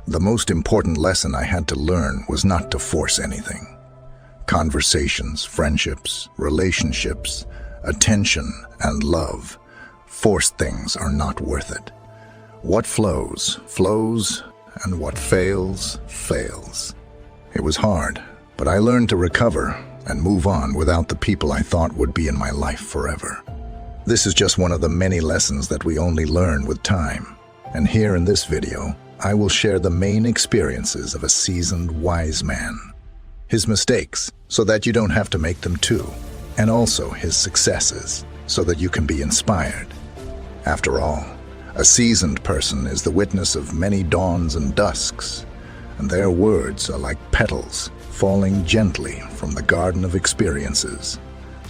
The most important lesson I had to learn was not to force anything. Conversations, friendships, relationships, attention, and love. Forced things are not worth it. What flows, flows, and what fails, fails. It was hard, but I learned to recover and move on without the people I thought would be in my life forever. This is just one of the many lessons that we only learn with time. And here in this video, I will share the main experiences of a seasoned wise man. His mistakes, so that you don't have to make them too. And also his successes, so that you can be inspired. After all, a seasoned person is the witness of many dawns and dusks, and their words are like petals falling gently from the garden of experiences,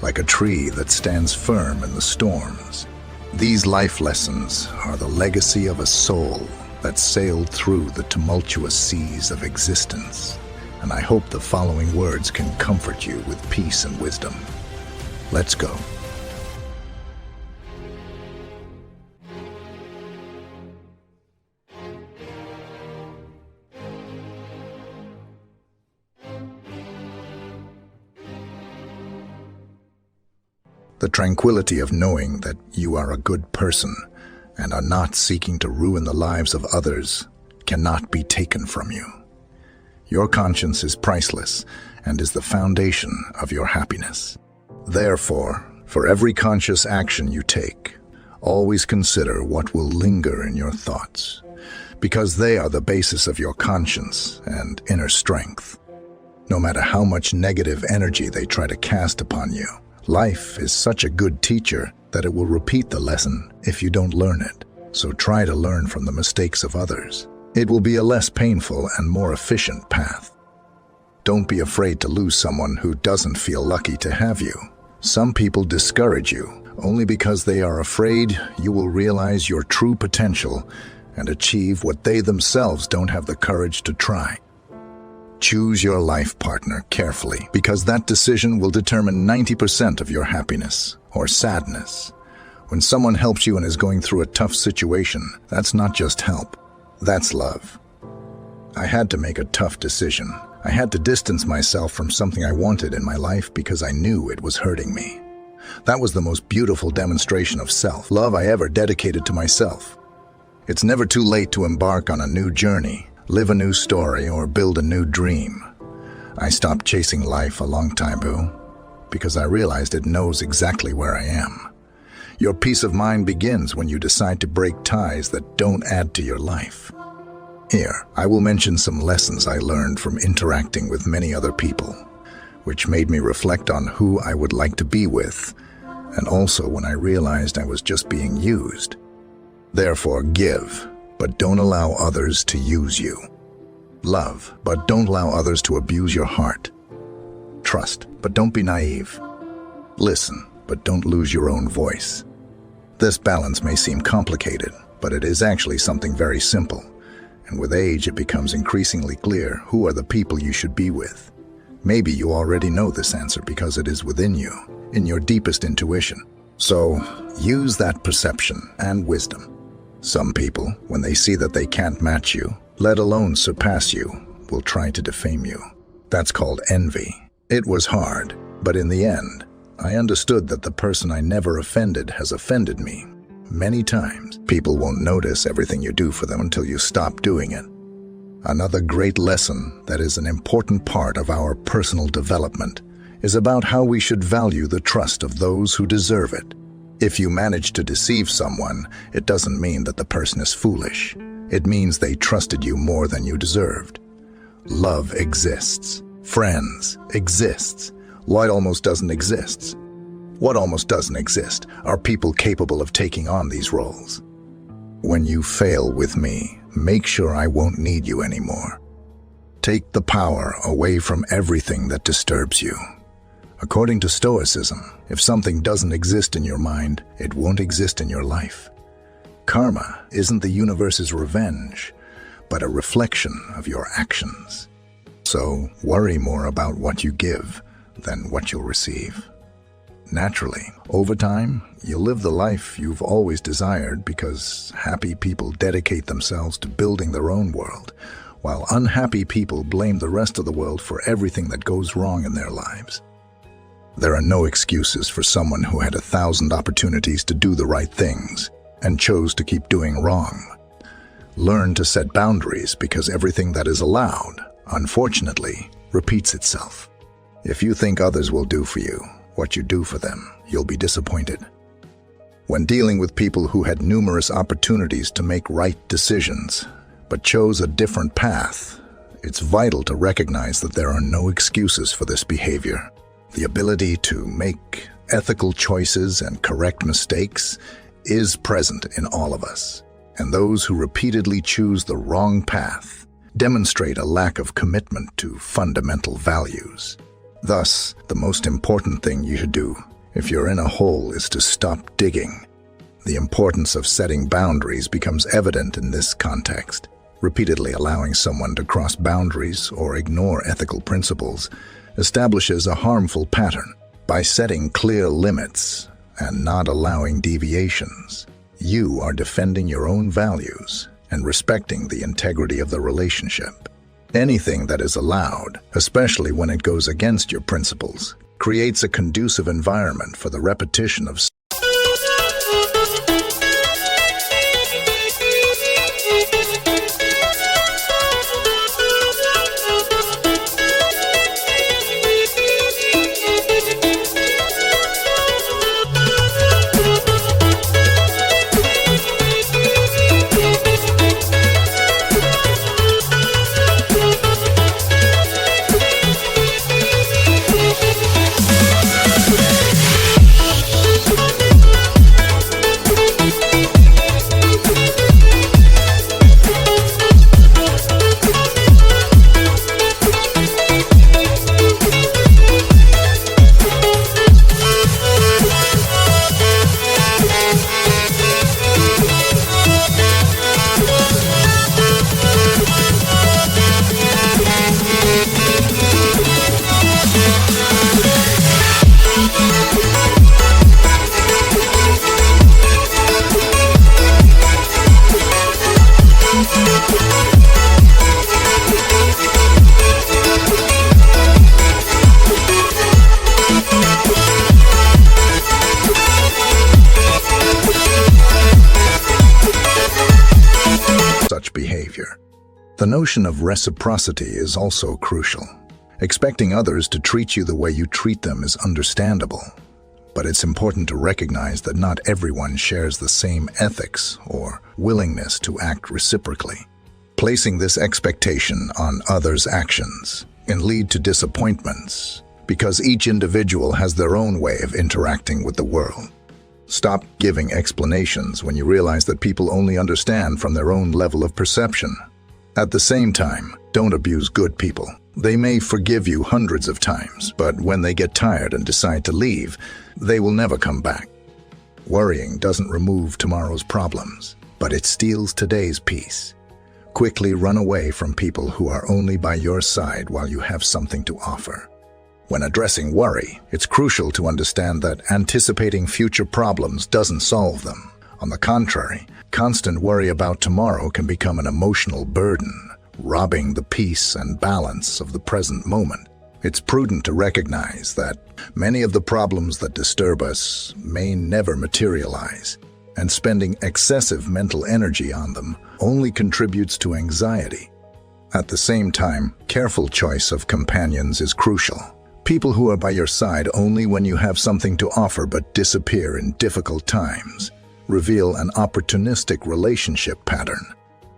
like a tree that stands firm in the storms. These life lessons are the legacy of a soul that sailed through the tumultuous seas of existence, and I hope the following words can comfort you with peace and wisdom. Let's go. The tranquility of knowing that you are a good person and are not seeking to ruin the lives of others cannot be taken from you. Your conscience is priceless and is the foundation of your happiness. Therefore, for every conscious action you take, always consider what will linger in your thoughts, because they are the basis of your conscience and inner strength. No matter how much negative energy they try to cast upon you, life is such a good teacher that it will repeat the lesson if you don't learn it. So try to learn from the mistakes of others. It will be a less painful and more efficient path. Don't be afraid to lose someone who doesn't feel lucky to have you. Some people discourage you only because they are afraid you will realize your true potential and achieve what they themselves don't have the courage to try. Choose your life partner carefully, because that decision will determine 90% of your happiness or sadness. When someone helps you and is going through a tough situation, that's not just help, that's love. I had to make a tough decision. I had to distance myself from something I wanted in my life because I knew it was hurting me. That was the most beautiful demonstration of self-love I ever dedicated to myself. It's never too late to embark on a new journey, live a new story, or build a new dream. I stopped chasing life a long time ago because I realized it knows exactly where I am. Your peace of mind begins when you decide to break ties that don't add to your life. Here, I will mention some lessons I learned from interacting with many other people, which made me reflect on who I would like to be with, and also when I realized I was just being used. Therefore, give, but don't allow others to use you. Love, but don't allow others to abuse your heart. Trust, but don't be naive. Listen, but don't lose your own voice. This balance may seem complicated, but it is actually something very simple. And with age, it becomes increasingly clear who are the people you should be with. Maybe you already know this answer because it is within you, in your deepest intuition. So, use that perception and wisdom. Some people, when they see that they can't match you, let alone surpass you, will try to defame you. That's called envy. It was hard, but in the end, I understood that the person I never offended has offended me. Many times, people won't notice everything you do for them until you stop doing it. Another great lesson that is an important part of our personal development is about how we should value the trust of those who deserve it. If you manage to deceive someone, it doesn't mean that the person is foolish. It means they trusted you more than you deserved. Love exists. Friends exists. What almost doesn't exist? What almost doesn't exist are people capable of taking on these roles. When you fail with me, make sure I won't need you anymore. Take the power away from everything that disturbs you. According to Stoicism, if something doesn't exist in your mind, it won't exist in your life. Karma isn't the universe's revenge, but a reflection of your actions. So worry more about what you give than what you'll receive. Naturally, over time, you'll live the life you've always desired because happy people dedicate themselves to building their own world, while unhappy people blame the rest of the world for everything that goes wrong in their lives. There are no excuses for someone who had 1,000 opportunities to do the right things and chose to keep doing wrong. Learn to set boundaries, because everything that is allowed, unfortunately, repeats itself. If you think others will do for you what you do for them, you'll be disappointed. When dealing with people who had numerous opportunities to make right decisions, but chose a different path, it's vital to recognize that there are no excuses for this behavior. The ability to make ethical choices and correct mistakes is present in all of us, and those who repeatedly choose the wrong path demonstrate a lack of commitment to fundamental values. Thus, the most important thing you should do if you're in a hole is to stop digging. The importance of setting boundaries becomes evident in this context. Repeatedly allowing someone to cross boundaries or ignore ethical principles establishes a harmful pattern. By setting clear limits and not allowing deviations, you are defending your own values and respecting the integrity of the relationship. Anything that is allowed, especially when it goes against your principles, creates a conducive environment for the repetition of such behavior. The notion of reciprocity is also crucial. Expecting others to treat you the way you treat them is understandable, but it's important to recognize that not everyone shares the same ethics or willingness to act reciprocally. Placing this expectation on others' actions can lead to disappointments, because each individual has their own way of interacting with the world. Stop giving explanations when you realize that people only understand from their own level of perception. At the same time, don't abuse good people. They may forgive you hundreds of times, but when they get tired and decide to leave, they will never come back. Worrying doesn't remove tomorrow's problems, but it steals today's peace. Quickly run away from people who are only by your side while you have something to offer. When addressing worry, it's crucial to understand that anticipating future problems doesn't solve them. On the contrary, constant worry about tomorrow can become an emotional burden, robbing the peace and balance of the present moment. It's prudent to recognize that many of the problems that disturb us may never materialize, and spending excessive mental energy on them only contributes to anxiety. At the same time, careful choice of companions is crucial. People who are by your side only when you have something to offer but disappear in difficult times reveal an opportunistic relationship pattern.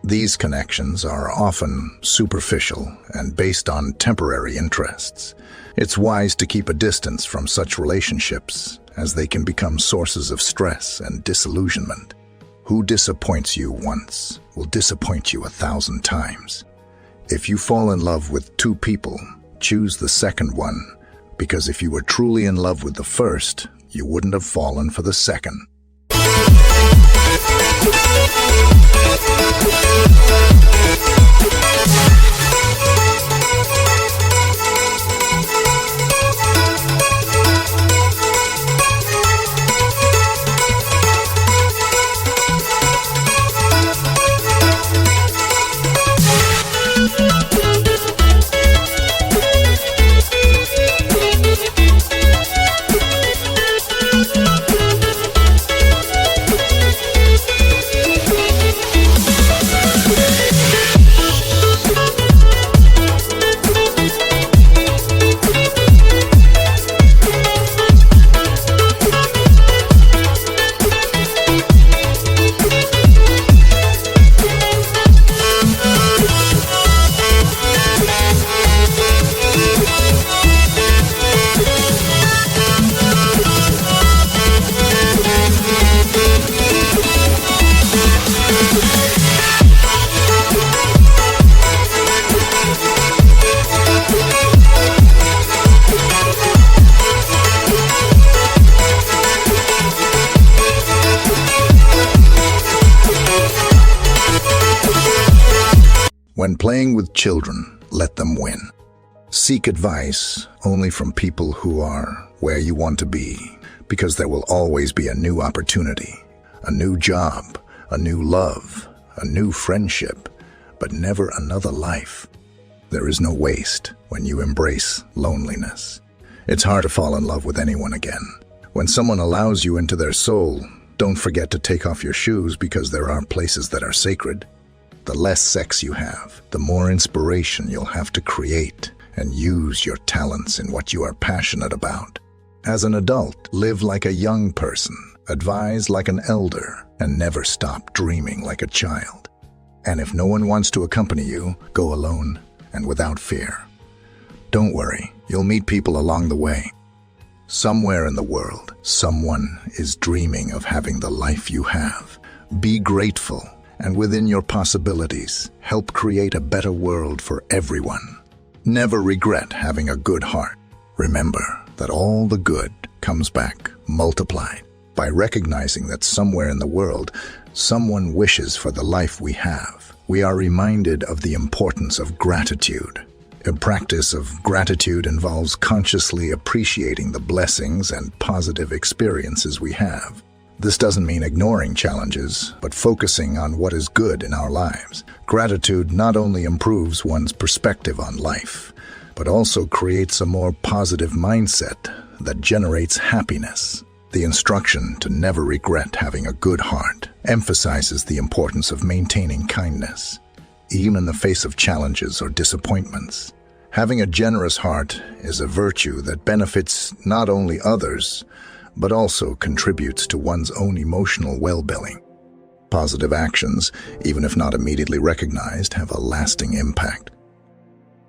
These connections are often superficial and based on temporary interests. It's wise to keep a distance from such relationships, as they can become sources of stress and disillusionment. Who disappoints you once will disappoint you 1,000 times. If you fall in love with two people, choose the second one, because if you were truly in love with the first, you wouldn't have fallen for the second. When playing with children, let them win. Seek advice only from people who are where you want to be, because there will always be a new opportunity, a new job, a new love, a new friendship, but never another life. There is no waste when you embrace loneliness. It's hard to fall in love with anyone again. When someone allows you into their soul, don't forget to take off your shoes, because there are places that are sacred. The less sex you have, the more inspiration you'll have to create and use your talents in what you are passionate about. As an adult, live like a young person, advise like an elder, and never stop dreaming like a child. And if no one wants to accompany you, go alone and without fear. Don't worry, you'll meet people along the way. Somewhere in the world, someone is dreaming of having the life you have. Be grateful, and within your possibilities, help create a better world for everyone. Never regret having a good heart. Remember that all the good comes back multiplied. By recognizing that somewhere in the world, someone wishes for the life we have, we are reminded of the importance of gratitude. A practice of gratitude involves consciously appreciating the blessings and positive experiences we have. This doesn't mean ignoring challenges, but focusing on what is good in our lives. Gratitude not only improves one's perspective on life, but also creates a more positive mindset that generates happiness. The instruction to never regret having a good heart emphasizes the importance of maintaining kindness, even in the face of challenges or disappointments. Having a generous heart is a virtue that benefits not only others, but also contributes to one's own emotional well-being. Positive actions, even if not immediately recognized, have a lasting impact.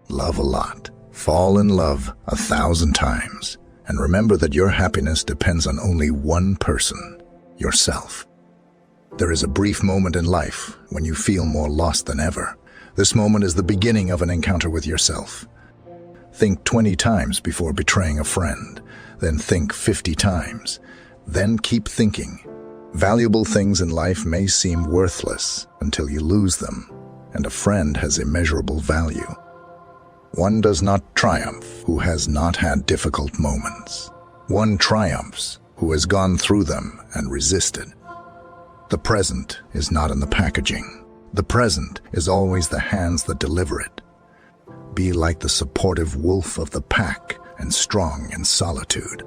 Love a lot. Fall in love 1,000 times. And remember that your happiness depends on only one person, yourself. There is a brief moment in life when you feel more lost than ever. This moment is the beginning of an encounter with yourself. Think 20 times before betraying a friend. Then think 50 times. Then keep thinking. Valuable things in life may seem worthless until you lose them, and a friend has immeasurable value. One does not triumph who has not had difficult moments. One triumphs who has gone through them and resisted. The present is not in the packaging. The present is always the hands that deliver it. Be like the supportive wolf of the pack and strong in solitude.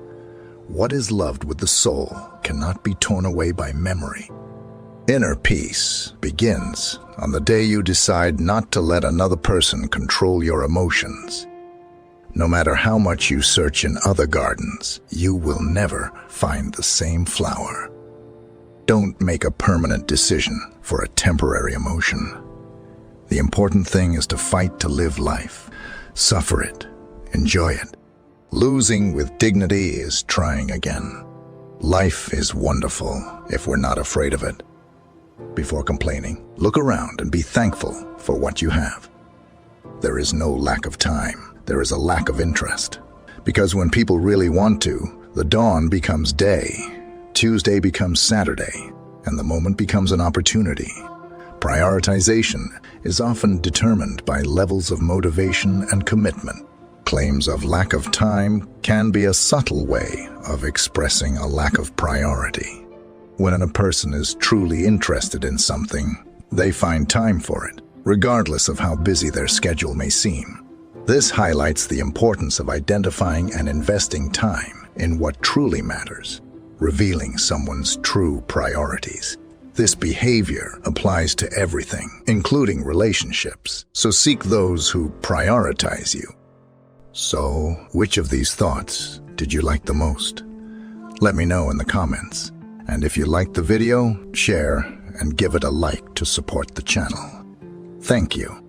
What is loved with the soul cannot be torn away by memory. Inner peace begins on the day you decide not to let another person control your emotions. No matter how much you search in other gardens, you will never find the same flower. Don't make a permanent decision for a temporary emotion. The important thing is to fight to live life. Suffer it. Enjoy it. Losing with dignity is trying again. Life is wonderful if we're not afraid of it. Before complaining, look around and be thankful for what you have. There is no lack of time. There is a lack of interest. Because when people really want to, the dawn becomes day, Tuesday becomes Saturday, and the moment becomes an opportunity. Prioritization is often determined by levels of motivation and commitment. Claims of lack of time can be a subtle way of expressing a lack of priority. When a person is truly interested in something, they find time for it, regardless of how busy their schedule may seem. This highlights the importance of identifying and investing time in what truly matters, revealing someone's true priorities. This behavior applies to everything, including relationships, so seek those who prioritize you. So, which of these thoughts did you like the most? Let me know in the comments. And if you liked the video, share and give it a like to support the channel. Thank you.